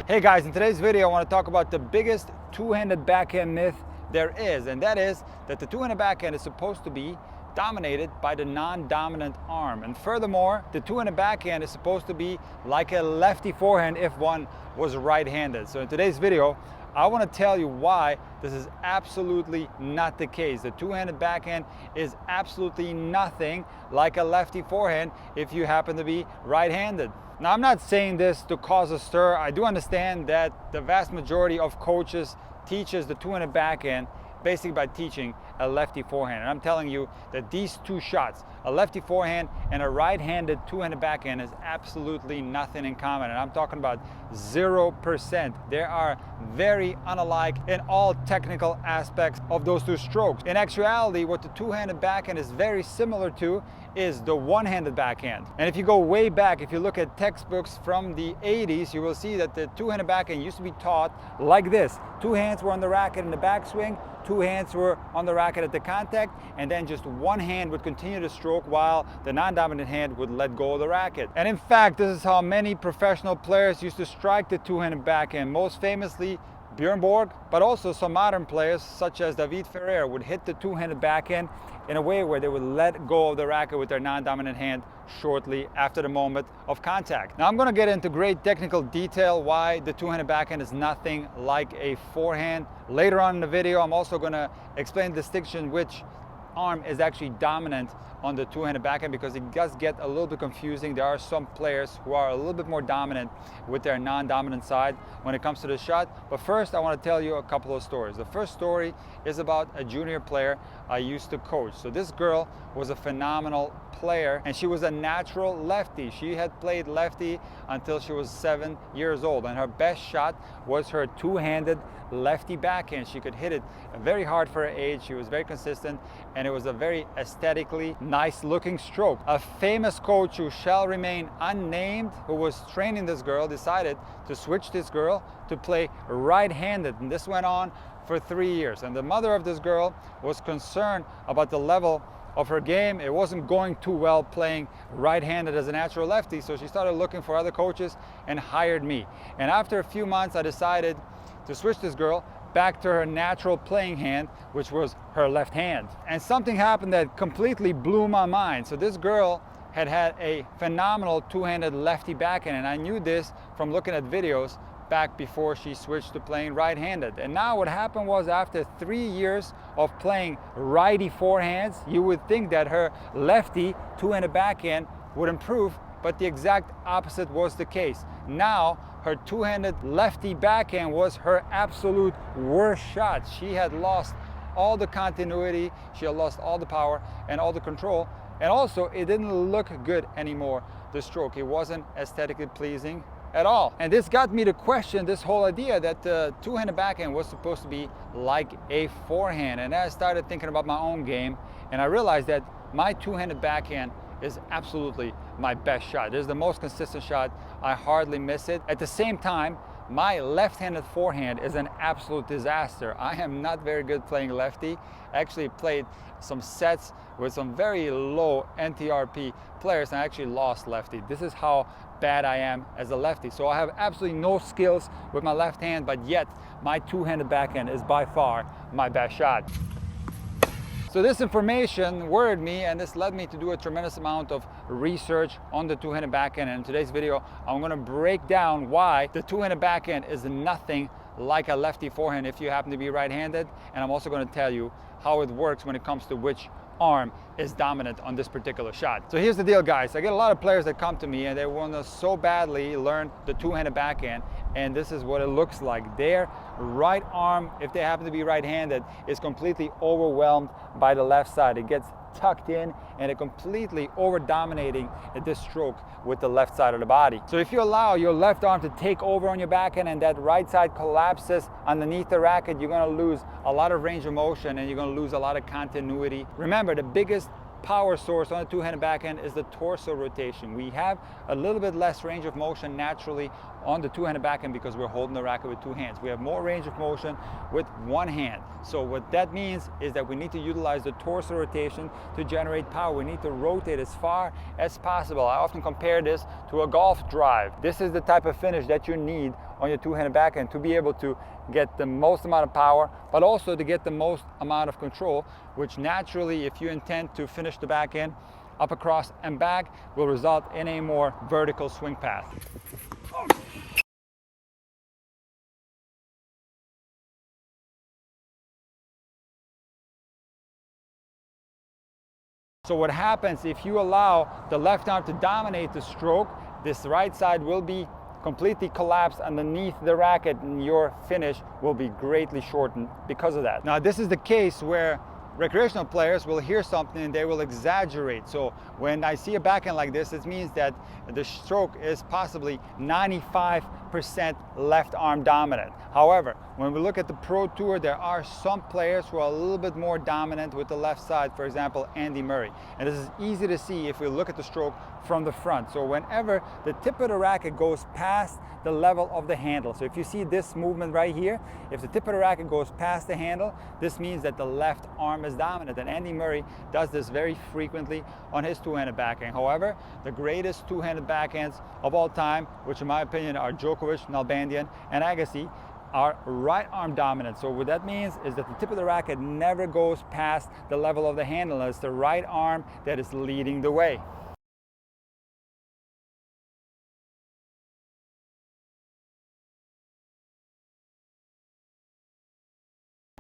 Hey guys, in today's video I want to talk about the biggest two-handed backhand myth there is, and that is that the two-handed backhand is supposed to be dominated by the non-dominant arm. And furthermore, the two-handed backhand is supposed to be like a lefty forehand if one was right-handed. So in today's video, I want to tell you why this is absolutely not the case. The two-handed backhand is absolutely nothing like a lefty forehand if you happen to be right-handed. Now, I'm not saying this to cause a stir. I do understand that the vast majority of coaches teaches the two-handed backhand basically by teaching a lefty forehand. And I'm telling you that these two shots, a lefty forehand and a right-handed two-handed backhand, is absolutely nothing in common. And I'm talking about 0%. They are very unalike in all technical aspects of those two strokes. In actuality, what the two-handed backhand is very similar to is the one-handed backhand. And if you go way back, if you look at textbooks from the 80s, you will see that the two-handed backhand used to be taught like this. Two hands were on the racket in the backswing, two hands were on the racket at the contact, and then just one hand would continue to stroke while the non-dominant hand would let go of the racket. And in fact, this is how many professional players used to strike the two-handed backhand. Most famously, Bjorn Borg, but also some modern players such as David Ferrer would hit the two-handed backhand in a way where they would let go of the racket with their non-dominant hand shortly after the moment of contact. Now I'm going to get into great technical detail why the two-handed backhand is nothing like a forehand. Later on in the video, I'm also going to explain the distinction which arm is actually dominant on the two-handed backhand, because it does get a little bit confusing. There are some players who are a little bit more dominant with their non-dominant side when it comes to the shot. But first, I want to tell you a couple of stories. The first story is about a junior player I used to coach. So this girl was a phenomenal player, and she was a natural lefty. She had played lefty until she was 7 years old, and her best shot was her two-handed lefty backhand. She could hit it very hard for her age. She was very consistent, and it was a very aesthetically nice looking stroke. A famous coach who shall remain unnamed, who was training this girl, decided to switch this girl to play right-handed, and this went on for 3 years. And the mother of this girl was concerned about the level of her game. It wasn't going too well playing right-handed as a natural lefty, so she started looking for other coaches and hired me. And after a few months, I decided to switch this girl back to her natural playing hand, which was her left hand. And something happened that completely blew my mind. So this girl had had a phenomenal two-handed lefty backhand, and I knew this from looking at videos back before she switched to playing right-handed. And now what happened was, after 3 years of playing righty forehands, you would think that her lefty two-handed backhand would improve, but the exact opposite was the case. Now her two-handed lefty backhand was her absolute worst shot. She had lost all the continuity, she had lost all the power and all the control, and also it didn't look good anymore, the stroke. It wasn't aesthetically pleasing at all. And this got me to question this whole idea that the two-handed backhand was supposed to be like a forehand. And I started thinking about my own game, and I realized that my two-handed backhand is absolutely my best shot. It is the most consistent shot. I hardly miss it. At the same time, my left-handed forehand is an absolute disaster. I am not very good playing lefty. I actually played some sets with some very low NTRP players, and I actually lost lefty. This is how bad I am as a lefty. So I have absolutely no skills with my left hand, but yet my two-handed backhand is by far my best shot. So this information worried me, and this led me to do a tremendous amount of research on the two-handed backhand. And in today's video, I'm going to break down why the two-handed backhand is nothing like a lefty forehand if you happen to be right-handed. And I'm also going to tell you how it works when it comes to which arm is dominant on this particular shot. So here's the deal, guys. I get a lot of players that come to me and they want to so badly learn the two-handed backhand, and this is what it looks like. Their right arm, if they happen to be right-handed, is completely overwhelmed by the left side. It gets tucked in and it completely over dominating this stroke with the left side of the body. So if you allow your left arm to take over on your backhand and that right side collapses underneath the racket, you're going to lose a lot of range of motion and you're going to lose a lot of continuity. Remember, the biggest power source on a two-handed backhand is the torso rotation. We have a little bit less range of motion naturally on the two-handed backhand because we're holding the racket with two hands. We have more range of motion with one hand. So what that means is that we need to utilize the torso rotation to generate power. We need to rotate as far as possible. I often compare this to a golf drive. This is the type of finish that you need on your two-handed backhand to be able to get the most amount of power, but also to get the most amount of control, which naturally, if you intend to finish the backhand up, across, and back, will result in a more vertical swing path. So what happens if you allow the left arm to dominate the stroke, this right side will be completely collapsed underneath the racket and your finish will be greatly shortened because of that. Now this is the case where recreational players will hear something and they will exaggerate. So when I see a backhand like this, it means that the stroke is possibly 95% left arm dominant. However, when we look at the Pro Tour, there are some players who are a little bit more dominant with the left side, for example, Andy Murray. And this is easy to see if we look at the stroke from the front. So whenever the tip of the racket goes past the level of the handle, so if you see this movement right here, if the tip of the racket goes past the handle, this means that the left arm is dominant. And Andy Murray does this very frequently on his two-handed backhand. However, the greatest two-handed backhands of all time, which in my opinion are Djokovic, Nalbandian, and Agassi, are right arm dominant. So what that means is that the tip of the racket never goes past the level of the handle. It's the right arm that is leading the way.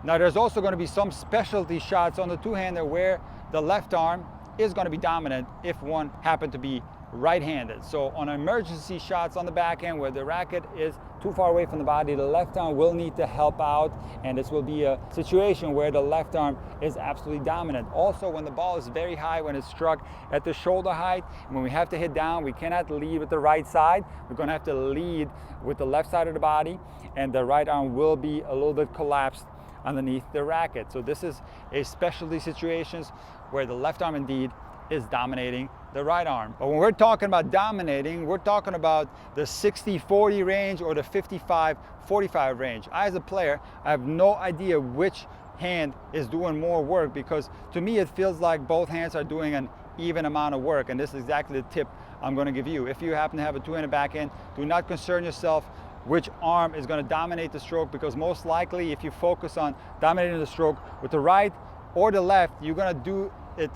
Now there's also going to be some specialty shots on the two-hander where the left arm is going to be dominant if one happened to be right-handed. So on emergency shots on the backhand where the racket is too far away from the body, the left arm will need to help out, and this will be a situation where the left arm is absolutely dominant. Also, when the ball is very high, when it's struck at the shoulder height, when we have to hit down, we cannot lead with the right side. We're going to have to lead with the left side of the body, and the right arm will be a little bit collapsed underneath the racket. So this is a specialty situations where the left arm indeed is dominating the right arm. But when we're talking about dominating, we're talking about the 60-40 range or the 55-45 range. I, as a player, I have no idea which hand is doing more work, because to me it feels like both hands are doing an even amount of work, and this is exactly the tip I'm going to give you. If you happen to have a two-handed backhand, do not concern yourself which arm is going to dominate the stroke, because most likely if you focus on dominating the stroke with the right or the left, you're going to do it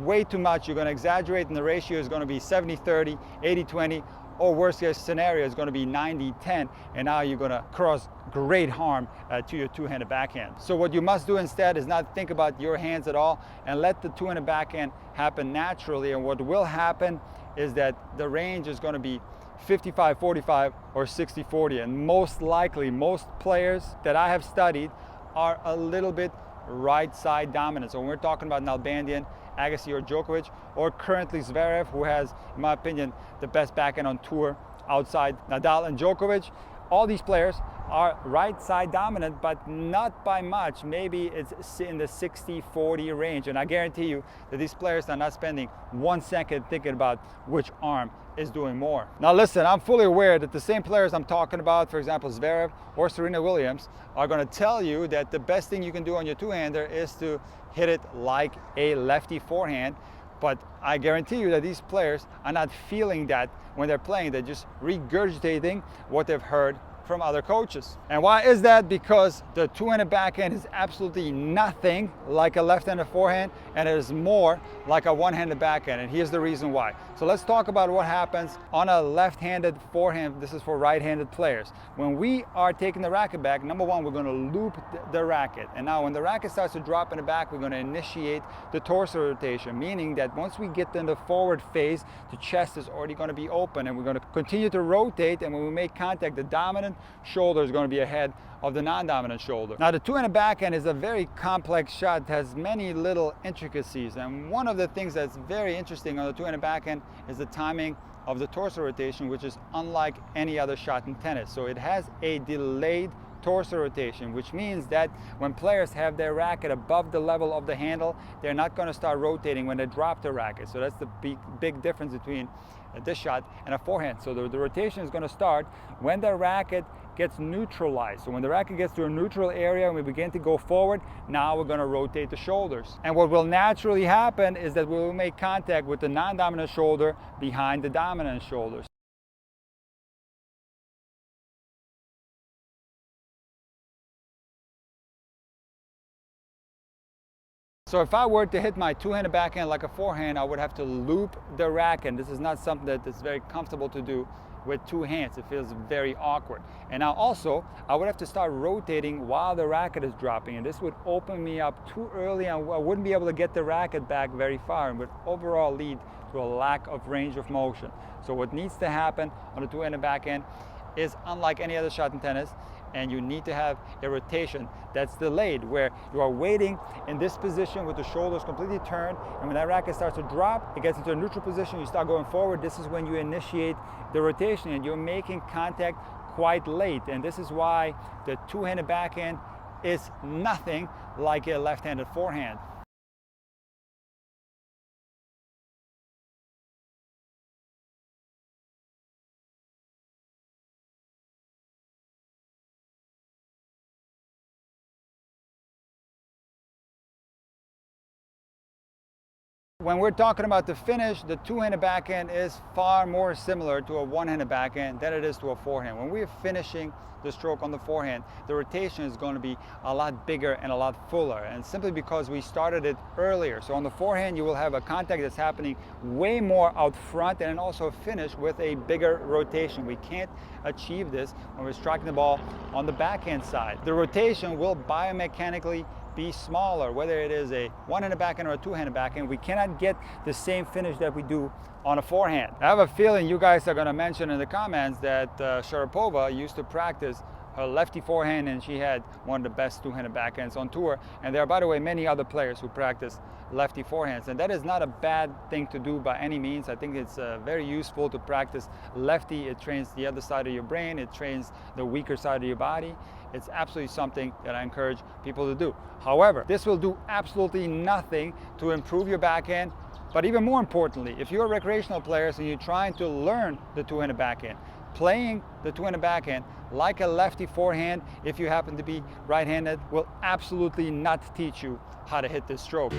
way too much. You're going to exaggerate, and the ratio is going to be 70-30, 80-20, or worst case scenario is going to be 90-10, and now you're going to cause great harm to your two-handed backhand. So what you must do instead is not think about your hands at all and let the two-handed backhand happen naturally. And what will happen is that the range is going to be 55-45 or 60-40, and most likely most players that I have studied are a little bit right side dominant. So when we're talking about Nalbandian, Agassi, or Djokovic, or currently Zverev, who has, in my opinion, the best backhand on tour outside Nadal and Djokovic, all these players are right side dominant, but not by much. Maybe it's in the 60-40 range, and I guarantee you that these players are not spending 1 second thinking about which arm is doing more. Now listen, I'm fully aware that the same players I'm talking about, for example Zverev or Serena Williams, are going to tell you that the best thing you can do on your two-hander is to hit it like a lefty forehand. But I guarantee you that these players are not feeling that when they're playing. They're just regurgitating what they've heard from other coaches. And why is that? Because the two-handed backhand is absolutely nothing like a left-handed forehand, and it is more like a one-handed backhand. And here's the reason why. So let's talk about what happens on a left-handed forehand. This is for right-handed players. When we are taking the racket back, number one, we're going to loop the racket. And now when the racket starts to drop in the back, we're going to initiate the torso rotation, meaning that once we get in the forward phase, the chest is already going to be open, and we're going to continue to rotate, and when we make contact, the dominant shoulder is going to be ahead of the non-dominant shoulder. Now the two-handed backhand is a very complex shot. It has many little intricacies, and one of the things that's very interesting on the two-handed backhand is the timing of the torso rotation, which is unlike any other shot in tennis. So it has a delayed torso rotation, which means that when players have their racket above the level of the handle, they're not going to start rotating when they drop the racket. So that's the big difference between this shot and a forehand. So the rotation is going to start when the racket gets neutralized. So when the racket gets to a neutral area and we begin to go forward, now we're going to rotate the shoulders. And what will naturally happen is that we will make contact with the non-dominant shoulder behind the dominant shoulders. So if I were to hit my two-handed backhand like a forehand, I would have to loop the racket. This is not something that is very comfortable to do with two hands. It feels very awkward. And now also, I would have to start rotating while the racket is dropping, and this would open me up too early, and I wouldn't be able to get the racket back very far, and would overall lead to a lack of range of motion. So what needs to happen on a two-handed backhand is unlike any other shot in tennis, and you need to have a rotation that's delayed, where you are waiting in this position with the shoulders completely turned, and when that racket starts to drop, it gets into a neutral position, you start going forward. This is when you initiate the rotation, and you're making contact quite late. And this is why the two-handed backhand is nothing like a left-handed forehand. When we're talking about the finish, the two-handed backhand is far more similar to a one-handed backhand than it is to a forehand. When we're finishing the stroke on the forehand, the rotation is going to be a lot bigger and a lot fuller, and simply because we started it earlier. So on the forehand, you will have a contact that's happening way more out front, and also a finish with a bigger rotation. We can't achieve this when we're striking the ball on the backhand side. The rotation will biomechanically be smaller, whether it is a one-handed backhand or a two-handed backhand. We cannot get the same finish that we do on a forehand. I have a feeling you guys are going to mention in the comments that Sharapova used to practice her lefty forehand, and she had one of the best two-handed backhands on tour. And there are, by the way, many other players who practice lefty forehands, and that is not a bad thing to do by any means. I think it's very useful to practice lefty. It trains the other side of your brain, it trains the weaker side of your body. It's absolutely something that I encourage people to do. However, this will do absolutely nothing to improve your backhand. But even more importantly, if you're a recreational player and you're trying to learn the two-handed backhand, playing the two-handed backhand like a lefty forehand, if you happen to be right-handed, will absolutely not teach you how to hit this stroke.